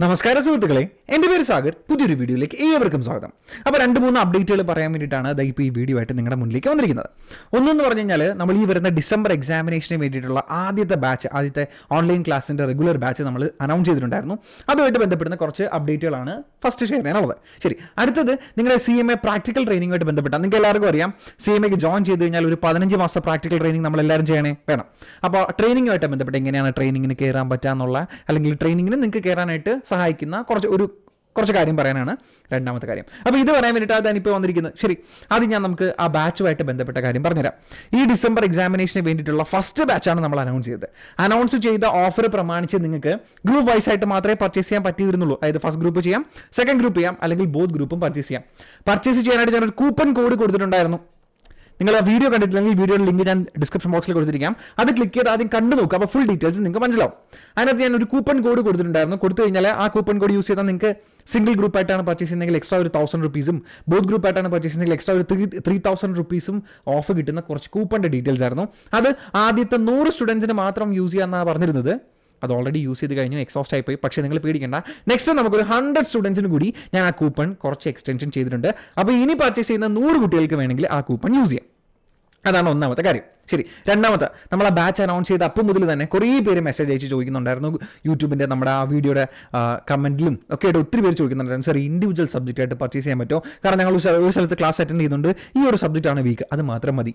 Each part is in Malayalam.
നമസ്കാരം സുഹൃത്തുക്കളെ, എൻ്റെ പേര് സാഗർ. പുതിയൊരു വീഡിയോയിലേക്ക് ഏവർക്കും സ്വാഗതം. അപ്പോൾ 2-3 അപ്ഡേറ്റുകൾ പറയാൻ വേണ്ടിയിട്ടാണ് ഇപ്പോൾ ഈ വീഡിയോ ആയിട്ട് നിങ്ങളുടെ മുന്നിലേക്ക് വന്നിരിക്കുന്നത്. ഒന്നെന്ന് പറഞ്ഞു കഴിഞ്ഞാൽ നമ്മൾ ഈ വരുന്ന ഡിസംബർ എക്സാമിനേഷന് വേണ്ടിയിട്ടുള്ള ആദ്യത്തെ ഓൺലൈൻ ക്ലാസ്സിൻ്റെ റെഗുലർ ബാച്ച് നമ്മൾ അനൗൺസ് ചെയ്തിട്ടുണ്ടായിരുന്നു. അതുമായിട്ട് ബന്ധപ്പെടുന്ന കുറച്ച് അപ്ഡേറ്റുകളാണ് ഫസ്റ്റ് ഷെയർ ചെയ്യാനുള്ളത്. ശരി, അടുത്തത് നിങ്ങളുടെ CMA പ്രാക്ടിക്കൽ ട്രെയിനിങ്ങുമായിട്ട് ബന്ധപ്പെട്ടാണ്. നിങ്ങൾക്ക് എല്ലാവർക്കും അറിയാം, CMAക്ക് ജോയിൻ ചെയ്ത് കഴിഞ്ഞാൽ ഒരു 15 മാസം പ്രാക്ടിക്കൽ ട്രെയിനിങ് നമ്മൾ എല്ലാവരും ചെയ്യണേ വേണം. അപ്പോൾ ട്രെയിനിങ്ങുമായിട്ട് ബന്ധപ്പെട്ട് എങ്ങനെയാണ് ട്രെയിനിങ്ങിന് കയറാൻ പറ്റാന്നുള്ള, അല്ലെങ്കിൽ ട്രെയിനിങ്ങിന് നിങ്ങൾക്ക് കയറാനായിട്ട് സഹായിക്കുന്ന കുറച്ച് കാര്യം പറയാനാണ് രണ്ടാമത്തെ കാര്യം. അപ്പോൾ ഇത് പറയാൻ വേണ്ടിയിട്ട് ഞാനിപ്പോൾ വന്നിരിക്കുന്നത്. ശരി, ആദ്യം നമുക്ക് ആ ബാച്ചുമായിട്ട് ബന്ധപ്പെട്ട കാര്യം പറഞ്ഞുതരാം. ഈ ഡിസംബർ എക്സാമിനേഷന് വേണ്ടിയിട്ടുള്ള ഫസ്റ്റ് ബാച്ചാണ് നമ്മൾ അനൗൺസ് ചെയ്ത ഓഫർ പ്രമാണിച്ച് നിങ്ങൾക്ക് ഗ്രൂപ്പ് വൈസ് ആയിട്ട് മാത്രമേ പർച്ചേസ് ചെയ്യാൻ പറ്റിയിരുന്നുള്ളൂ. അതായത് ഫസ്റ്റ് ഗ്രൂപ്പ് ചെയ്യാം, സെക്കൻഡ് ഗ്രൂപ്പ് ചെയ്യാം, അല്ലെങ്കിൽ ബോത്ത് ഗ്രൂപ്പും പർച്ചേസ് ചെയ്യാം. പർച്ചേസ് ചെയ്യാനായിട്ട് ഞാനൊരു കൂപ്പൺ കോഡ് കൊടുത്തിട്ടുണ്ടായിരുന്നു. നിങ്ങൾ ആ വീഡിയോ കണ്ടിട്ടില്ലെങ്കിൽ വീഡിയോയുടെ ലിങ്ക് ഞാൻ ഡിസ്ക്രിപ്ഷൻ ബോക്സിൽ കൊടുത്തിരിക്കാം. അത് ക്ലിക്ക് ചെയ്ത് ആദ്യം കണ്ടു നോക്കുക. അപ്പോൾ ഫുൾ ഡീറ്റെയിൽസ് നിങ്ങൾക്ക് മനസ്സിലാവും. അതിനകത്ത് ഞാൻ ഒരു കൂപ്പൺ കോഡ് കൊടുത്തിട്ടുണ്ടായിരുന്നു. കൊടുത്തു കഴിഞ്ഞാൽ ആ കൂപ്പൺ കോഡ് യൂസ് ചെയ്താൽ നിങ്ങൾക്ക് സിംഗിൾ ഗ്രൂപ്പ് ആയിട്ടാണ് പർച്ചേസ് ചെയ്യുന്നതെങ്കിൽ എക്സ്ട്രാ ഒരു 1000 rupees, ബോത്ത് ഗ്രൂപ്പ് ആയിട്ടാണ് പർച്ചേസ് ചെയ്യുന്നതെങ്കിൽ എക്സ്ട്രാ ഒരു 3000 rupees ഓഫ് കിട്ടുന്ന കുറച്ച് കൂപ്പണിൻ്റെ ഡീറ്റെയിൽസ് ആയിരുന്നു. അത് ആദ്യത്തെ 100 സ്റ്റുഡൻസിന് മാത്രം യൂസ് ചെയ്യാമെന്നാണ് പറഞ്ഞിരുന്നത്. അത് ഓൾറെഡി യൂസ് ചെയ്ത് കഴിഞ്ഞു, എക്സോസ്റ്റ് ആയിപ്പോയി. പക്ഷേ നിങ്ങൾ പേടിക്കേണ്ട, നെക്സ്റ്റ് നമുക്കൊരു 100 സ്റ്റുഡൻസിന് കൂടി ഞാൻ ആ കൂപ്പൺ കുറച്ച് എക്സ്റ്റൻഷൻ ചെയ്തിട്ടുണ്ട്. അപ്പോൾ ഇനി പർച്ചേസ് ചെയ്യുന്ന 100 കുട്ടികൾക്ക് വേണമെങ്കിൽ ആ കൂപ്പൺ യൂസ് ചെയ്യാം. അതാണ് ഒന്നാമത്തെ കാര്യം. ശരി, രണ്ടാമത്തെ, നമ്മൾ ആ ബാച്ച് അനൗൺസ് ചെയ്ത് അപ്പം മുതൽ തന്നെ കുറേ പേര് മെസ്സേജ് അയച്ച് ചോദിക്കുന്നുണ്ടായിരുന്നു. യൂട്യൂബിൻ്റെ നമ്മുടെ ആ വീഡിയോയുടെ കമൻറ്റിലും ഒക്കെ ആയിട്ട് ഒത്തിരി പേര് ചോദിക്കുന്നുണ്ടായിരുന്നു, സാർ ഇൻഡിവിജ്വൽ സബ്ജക്റ്റ് ആയിട്ട് പർച്ചേസ് ചെയ്യാൻ പറ്റുമോ? കാരണം ഞങ്ങൾ ഒരു സ്ഥലത്ത് ക്ലാസ് അറ്റൻഡ് ചെയ്യുന്നുണ്ട്, ഈ ഒരു സബ്ജക്റ്റാണ് വീക്ക്, അത് മാത്രം മതി.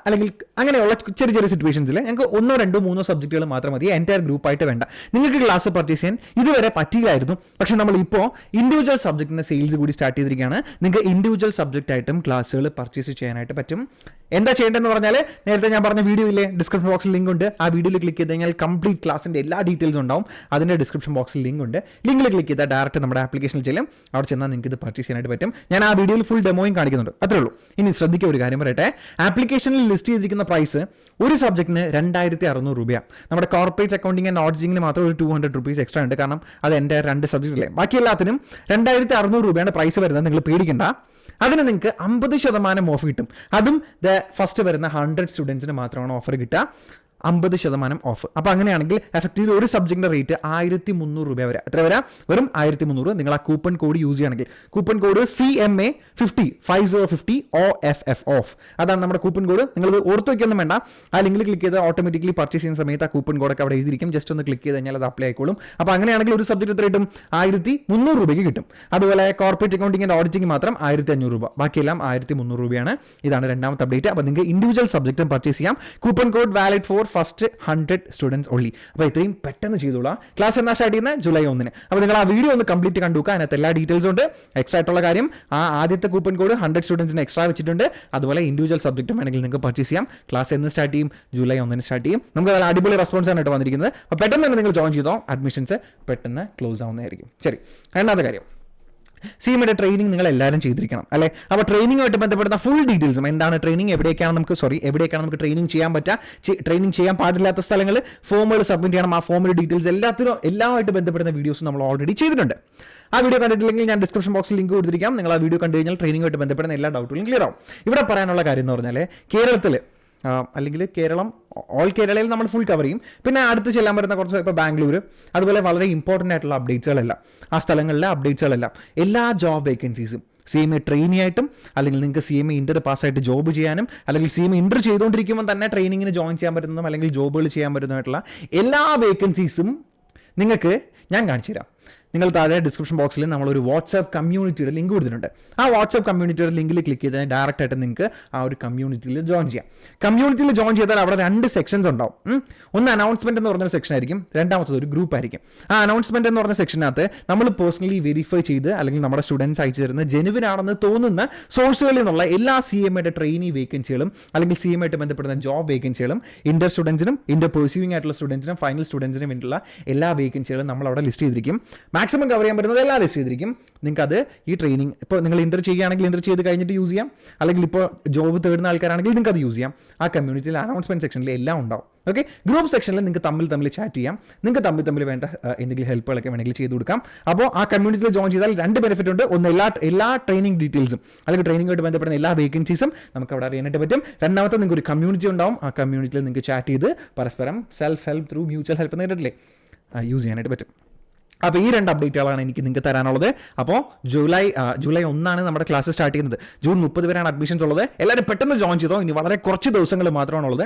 അല്ലെങ്കിൽ അങ്ങനെയുള്ള ചെറിയ സിറ്റുവേഷൻസിൽ ഞങ്ങൾക്ക് 1, 2, 3 സബ്ജക്റ്റുകൾ മാത്രം മതി, എൻ്റയർ ഗ്രൂപ്പായിട്ട് വേണ്ട. നിങ്ങൾക്ക് ക്ലാസ് പർച്ചേസ് ചെയ്യാൻ ഇതുവരെ പറ്റില്ലായിരുന്നു. പക്ഷേ നമ്മളിപ്പോൾ ഇൻഡിവിജ്വൽ സബ്ജക്റ്റിൻ്റെ സെയിൽസ് കൂടി സ്റ്റാർട്ട് ചെയ്തിരിക്കുകയാണ്. നിങ്ങൾക്ക് ഇൻഡിവിജ്വൽ സബ്ജക്റ്റ് ആയിട്ടും ക്ലാസ്സുകൾ പർച്ചേസ് ചെയ്യാനായിട്ട് പറ്റും. എന്താ ചെയ്യേണ്ടതെന്ന് പറഞ്ഞാൽ, നേരത്തെ ഞാൻ പറഞ്ഞ വീഡിയോയിലെ ഡിസ്ക്രിപ്ഷൻ ബോക്സിൽ ലിങ്ക് ഉണ്ട്. ആ വീഡിയോയിൽ ക്ലിക്ക് ചെയ്ത് കഴിഞ്ഞാൽ കംപ്ലീറ്റ് ക്ലാസിൻ്റെ എല്ലാ ഡീറ്റെയിൽസും ഉണ്ടാവും. അതിൻ്റെ ഡിസ്ക്രിപ്ഷൻ ബോക്സിൽ ലിങ്ക് ഉണ്ട്. ലിങ്കിൽ ക്ലിക്ക് ചെയ്താൽ ഡയറക്റ്റ് നമ്മുടെ ആപ്ലിക്കേഷനിൽ ചെല്ലും. അവിടെ ചെന്നാൽ നിങ്ങൾക്ക് ഇത് പർച്ചേസ് ചെയ്യാനായിട്ട് പറ്റും. ഞാൻ ആ വീഡിയോയിൽ ഫുൾ ഡെമോയും കാണിക്കുന്നുണ്ട്. അത്രേ ഉള്ളൂ. ഇനി ശ്രദ്ധിക്കുക, ഒരു കാര്യം പറയട്ടെ. ആപ്ലിക്കേഷനിൽ ലിസ്റ്റ് ചെയ്തിരിക്കുന്ന പ്രൈസ് ഒരു സബ്ജക്റ്റിന് 2600 രൂപയാണ്. നമ്മുടെ കോർപ്പറേറ്റ് അക്കൗണ്ടിങ് ആൻഡ് ഓഡിറ്റിംഗിന് മാത്രം ഒരു 200 rupees എക്സ്ട്രാ ഉണ്ട്. കാരണം അത് എൻ്റെ 2 സബ്ജക്റ്റ് അല്ലേ. ബാക്കി എല്ലാത്തിനും 2600 രൂപയാണ് പ്രൈസ് വരുന്നത്. നിങ്ങൾ പേടിക്കേണ്ട. അതിന് നിങ്ങൾക്ക് 50% ഓഫ് കിട്ടും. അതും ഫസ്റ്റ് വരുന്ന 100 സ്റ്റുഡൻസിന് മാത്രമാണ് ഓഫർ കിട്ടുക. 50% ഓഫ്. അപ്പോൾ അങ്ങനെയാണെങ്കിൽ എഫക്റ്റീവ് ഒരു സബ്ജക്റ്റിൻ്റെ റേറ്റ് 1300 രൂപ വരെ. എത്ര വരെ? വെറും 1300. നിങ്ങൾ ആ കൂപ്പൺ കോഡ് യൂസ് ചെയ്യുകയാണെങ്കിൽ, coupon code CMA 50 OFF of. അതാണ് നമ്മുടെ കൂപ്പൺ കോഡ്. നിങ്ങൾ ഓർത്ത് വയ്ക്കൊന്നും വേണ്ട. ആ ലിങ്കിൽ ക്ലിക്ക് ചെയ്ത് ഓട്ടോമാറ്റിക്കലി പർച്ചേസ് ചെയ്യുന്ന സമയത്ത് ആ കൂപ്പൺ കോഡൊക്കെ അവിടെ എഴുതിയിരിക്കും. ജസ്റ്റ് ഒന്ന് ക്ലിക്ക് ചെയ്ത് കഴിഞ്ഞാൽ അത് അപ്ലൈ ആയിക്കോളും. അപ്പോൾ അങ്ങനെയാണെങ്കിൽ ഒരു സബ്ജക്റ്റ് എത്ര കിട്ടും? 1300 രൂപയ്ക്ക് കിട്ടും. അതുപോലെ കോർപ്പറേറ്റ് അക്കൗണ്ടിംഗ് ആൻഡ് ഓഡിറ്റിംഗ് മാത്രം 1500 രൂപ. ബാക്കിയെല്ലാം 1300 രൂപയാണ്. ഇതാണ് രണ്ടാമത്തെ അപ്ഡേറ്റ്. അപ്പോൾ നിങ്ങൾക്ക് ഇൻഡിവിജ്വൽ സബ്ജക്റ്റും പർച്ചേസ് ചെയ്യാം. Coupon code valid for first 100 students only. അപ്പോൾ ഇത്രയും പെട്ടെന്ന് ചെയ്തോളാം. ക്ലാസ് എന്നാ സ്റ്റാർട്ട് ചെയ്യുന്നത്? ജൂലൈ 1. അപ്പോൾ നിങ്ങൾ ആ വീഡിയോ ഒന്ന് കംപ്ലീറ്റ് കണ്ടുവെക്കുക. അതിനകത്ത് എല്ലാ ഡീറ്റെയിൽസും ഉണ്ട്. എക്സ്ട്രാ ആയിട്ടുള്ള കാര്യം, ആ ആദ്യത്തെ കൂപ്പൺ കോഡ് 100 സ്റ്റുഡൻസിന് എക്സ്ട്രാ വെച്ചിട്ടുണ്ട്. അതുപോലെ ഇൻഡിവിജ്വൽ സബ്ജക്റ്റും വേണമെങ്കിൽ നിങ്ങൾക്ക് പർച്ചേസ് ചെയ്യാം. ക്ലാസ് എന്ന് സ്റ്റാർട്ട് ചെയ്യും? ജൂലൈ 1 സ്റ്റാർട്ട് ചെയ്യും. നമുക്ക് നല്ല അടിപൊളി റെസ്പോൺസ് ആണ് വന്നിരിക്കുന്നത്. അപ്പോൾ പെട്ടെന്ന് തന്നെ നിങ്ങൾ ജോയിൻ ചെയ്തോ. അഡ്മിഷൻസ് പെട്ടെന്ന് ക്ലോസ് ആവുന്നതായിരിക്കും. ശരി, രണ്ടാമത്തെ കാര്യം, CMAയുടെ ട്രെയിനിങ് നിങ്ങൾ എല്ലാവരും ചെയ്തിരിക്കണം അല്ലേ. അപ്പോൾ ട്രെയിനിങ്ങുമായിട്ട് ബന്ധപ്പെടുന്ന ഫുൾ ഡീറ്റെയിൽസും, എന്താണ് ട്രെയിനിങ്, എവിടേക്കാണ് നമുക്ക് ട്രെയിനിങ് ചെയ്യാൻ പറ്റുക, ട്രെയിനിങ് ചെയ്യാൻ പാടില്ലാത്ത സ്ഥലങ്ങൾ, ഫോമുകൾ സബ്മിറ്റ് ചെയ്യണം, ആ ഫോമിൻ്റെ ഡീറ്റെയിൽസ് എല്ലാമായിട്ട് ബന്ധപ്പെടുന്ന വീഡിയോസ് നമ്മൾ ഓൾറെഡി ചെയ്തിട്ടുണ്ട്. ആ വീഡിയോ കണ്ടിട്ടില്ലെങ്കിൽ ഞാൻ ഡിസ്ക്രിപ്ഷൻ ബോക്സിൽ ലിങ്ക് കൊടുത്തിരിക്കാം. നിങ്ങൾ ആ വീഡിയോ കണ്ടു കഴിഞ്ഞാൽ ട്രെയിനിങ്ങുമായിട്ട് ബന്ധപ്പെടുന്ന എല്ലാ ഡൗട്ടുകളും ക്ലിയർ ആവും. ഇവിടെ പറയാനുള്ള കാര്യം എന്ന് പറഞ്ഞാൽ, കേരളത്തിൽ അല്ലെങ്കിൽ ഓൾ കേരളയിൽ നമ്മൾ ഫുൾ കവർ ചെയ്യും. പിന്നെ അടുത്ത് ചെല്ലാൻ പറ്റുന്ന കുറച്ച്, ഇപ്പോൾ ബാംഗ്ലൂർ, അതുപോലെ വളരെ ഇമ്പോർട്ടൻ്റ് ആയിട്ടുള്ള അപ്ഡേറ്റ്സുകളെല്ലാം, ആ സ്ഥലങ്ങളിലെ അപ്ഡേറ്റ്സുകളെല്ലാം, എല്ലാ ജോബ് വേക്കൻസീസും CMA ട്രെയിനി ആയിട്ടും, അല്ലെങ്കിൽ നിങ്ങൾക്ക് CMA ഇന്റർ പാസ്സായിട്ട് ജോബ് ചെയ്യാനും, അല്ലെങ്കിൽ CMA ഇന്റർ ചെയ്തുകൊണ്ടിരിക്കുമ്പോൾ തന്നെ ട്രെയിനിങ്ങിന് ജോയിൻ ചെയ്യാൻ പറ്റുന്നതും അല്ലെങ്കിൽ ജോബുകൾ ചെയ്യാൻ പറ്റുന്നതായിട്ടുള്ള എല്ലാ വേക്കൻസീസും നിങ്ങൾക്ക് ഞാൻ കാണിച്ചു തരാം. നിങ്ങൾ താഴെ ഡിസ്ക്രിപ്ഷൻ ബോക്സിൽ നമ്മളൊരു വാട്സാപ്പ് കമ്മ്യൂണിറ്റിയുടെ ലിങ്ക് കൊടുത്തിട്ടുണ്ട്. ആ വാട്സാപ്പ് കമ്മ്യൂണിറ്റിയുടെ ലിങ്കിൽ ക്ലിക്ക് ചെയ്താൽ ഡയറക്റ്റ് ആയിട്ട് നിങ്ങൾക്ക് ആ ഒരു കമ്മ്യൂണിറ്റിയിൽ ജോയിൻ ചെയ്യാം. കമ്മ്യൂണിറ്റിയിൽ ജോയിൻ ചെയ്താൽ അവിടെ 2 സെക്ഷൻസ് ഉണ്ടാവും. ഒന്ന് അനൗൺസ്മെന്റ് എന്ന് പറഞ്ഞൊരു സെക്ഷൻ ആയിരിക്കും, രണ്ടാമത്തത് ഒരു ഗ്രൂപ്പ് ആയിരിക്കും. ആ അനൗൺസ്മെന്റ് എന്ന് പറഞ്ഞ സെക്ഷനകത്ത് നമ്മൾ പേഴ്സണലി വെരിഫൈ ചെയ്ത്, അല്ലെങ്കിൽ നമ്മുടെ സ്റ്റുഡൻസ് അയച്ചു തരുന്ന ജെനുവിൻ ആണെന്ന് തോന്നുന്ന സോഴ്സുകളിൽ നിന്നുള്ള എല്ലാ CMAയുടെ ട്രെയിനി വേക്കൻസികളും, അല്ലെങ്കിൽ CMAയിട്ട് ബന്ധപ്പെടുന്ന ജോബ് വേക്കൻസികളും, ഇന്റർ സ്റ്റുഡൻസിനും ഇന്റർ പെർസ്യൂവിംഗ് ആയിട്ടുള്ള സ്റ്റുഡൻസിനും ഫൈനൽ സ്റ്റുഡൻസിനും വേണ്ടിയുള്ള എല്ലാ വേക്കൻസികളും നമ്മൾ അവിടെ ലിസ്റ്റ് ചെയ്തിരിക്കും. മാക്സിമം കവർ ചെയ്യാൻ പറ്റുന്നത് എല്ലാം ലിസ്റ്റ് ചെയ്തിരിക്കും. നിങ്ങൾക്കത് ഈ ട്രെയിനിങ്, ഇപ്പോൾ നിങ്ങൾ ഇന്റർ ചെയ്യുകയാണെങ്കിൽ ഇന്റർ ചെയ്ത് കഴിഞ്ഞിട്ട് യൂസ് ചെയ്യാം. അല്ലെങ്കിൽ ഇപ്പോൾ ജോബ് തേടുന്ന ആൾക്കാരാണെങ്കിൽ നിങ്ങൾക്ക് അത് യൂസ് ചെയ്യാം. ആ കമ്മ്യൂണിറ്റിയിൽ അനൗൺസ്മെന്റ് സെക്ഷനിൽ എല്ലാം ഉണ്ടാവും. ഓക്കെ, ഗ്രൂപ്പ് സെക്ഷനിൽ നിങ്ങൾക്ക് തമ്മിൽ ചാറ്റ് ചെയ്യാം. നിങ്ങൾക്ക് തമ്മിൽ വേണ്ട എന്തെങ്കിലും ഹെൽപ്പുകളൊക്കെ വേണമെങ്കിൽ ചെയ്ത് കൊടുക്കാം. അപ്പോൾ ആ കമ്മ്യൂണിറ്റിയിൽ ജോയിൻ ചെയ്താൽ 2 ബെനിഫിറ്റ് ഉണ്ട്. ഒന്ന്, എല്ലാ ട്രെയിനിങ് ഡീറ്റെയിൽസും അല്ലെങ്കിൽ ട്രെയിനിങ്ങുമായിട്ട് ബന്ധപ്പെടുന്ന എല്ലാ വേക്കൻസീസും നമുക്ക് അവിടെ അറിയാനായിട്ട് പറ്റും. രണ്ടാമത്തെ, നിങ്ങൾക്ക് ഒരു കമ്മ്യൂണിറ്റി ഉണ്ടാവും. ആ കമ്മ്യൂണിറ്റിയിൽ നിങ്ങൾക്ക് ചാറ്റ് ചെയ്ത് പരസ്പരം self help through mutual help നേരിട്ടില്ലേ യൂസ് ചെയ്യാനായിട്ട് പറ്റും. അപ്പോൾ ഈ 2 അപ്ഡേറ്റുകളാണ് എനിക്ക് നിങ്ങൾക്ക് തരാനുള്ളത്. അപ്പോൾ ജൂലൈ 1 നമ്മുടെ ക്ലാസ് സ്റ്റാർട്ട് ചെയ്യുന്നത്. ജൂൺ 30 വരെയാണ് അഡ്മിഷൻസ് ഉള്ളത്. എല്ലാവരും പെട്ടെന്ന് ജോയിൻ ചെയ്തോ. ഇനി വളരെ കുറച്ച് ദിവസങ്ങൾ മാത്രമാണുള്ളത്.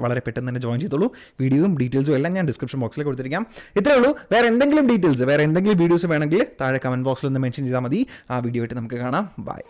വളരെ പെട്ടെന്ന് തന്നെ ജോയിൻ ചെയ്തോളൂ. വീഡിയോയും ഡീറ്റെയിൽസും എല്ലാം ഞാൻ ഡിസ്ക്രിപ്ഷൻ ബോക്സിൽ കൊടുത്തിരിക്കാം. ഇത്രയേ ഉള്ളൂ. വേറെ എന്തെങ്കിലും ഡീറ്റെയിൽസ്, വേറെ എന്തെങ്കിലും വീഡിയോസ് വേണമെങ്കിൽ താഴെ കമൻറ്റ് ബോക്സിൽ ഒന്ന് മെൻഷൻ ചെയ്താൽ മതി. ആ വീഡിയോ ആയിട്ട് നമുക്ക് കാണാം. ബൈ.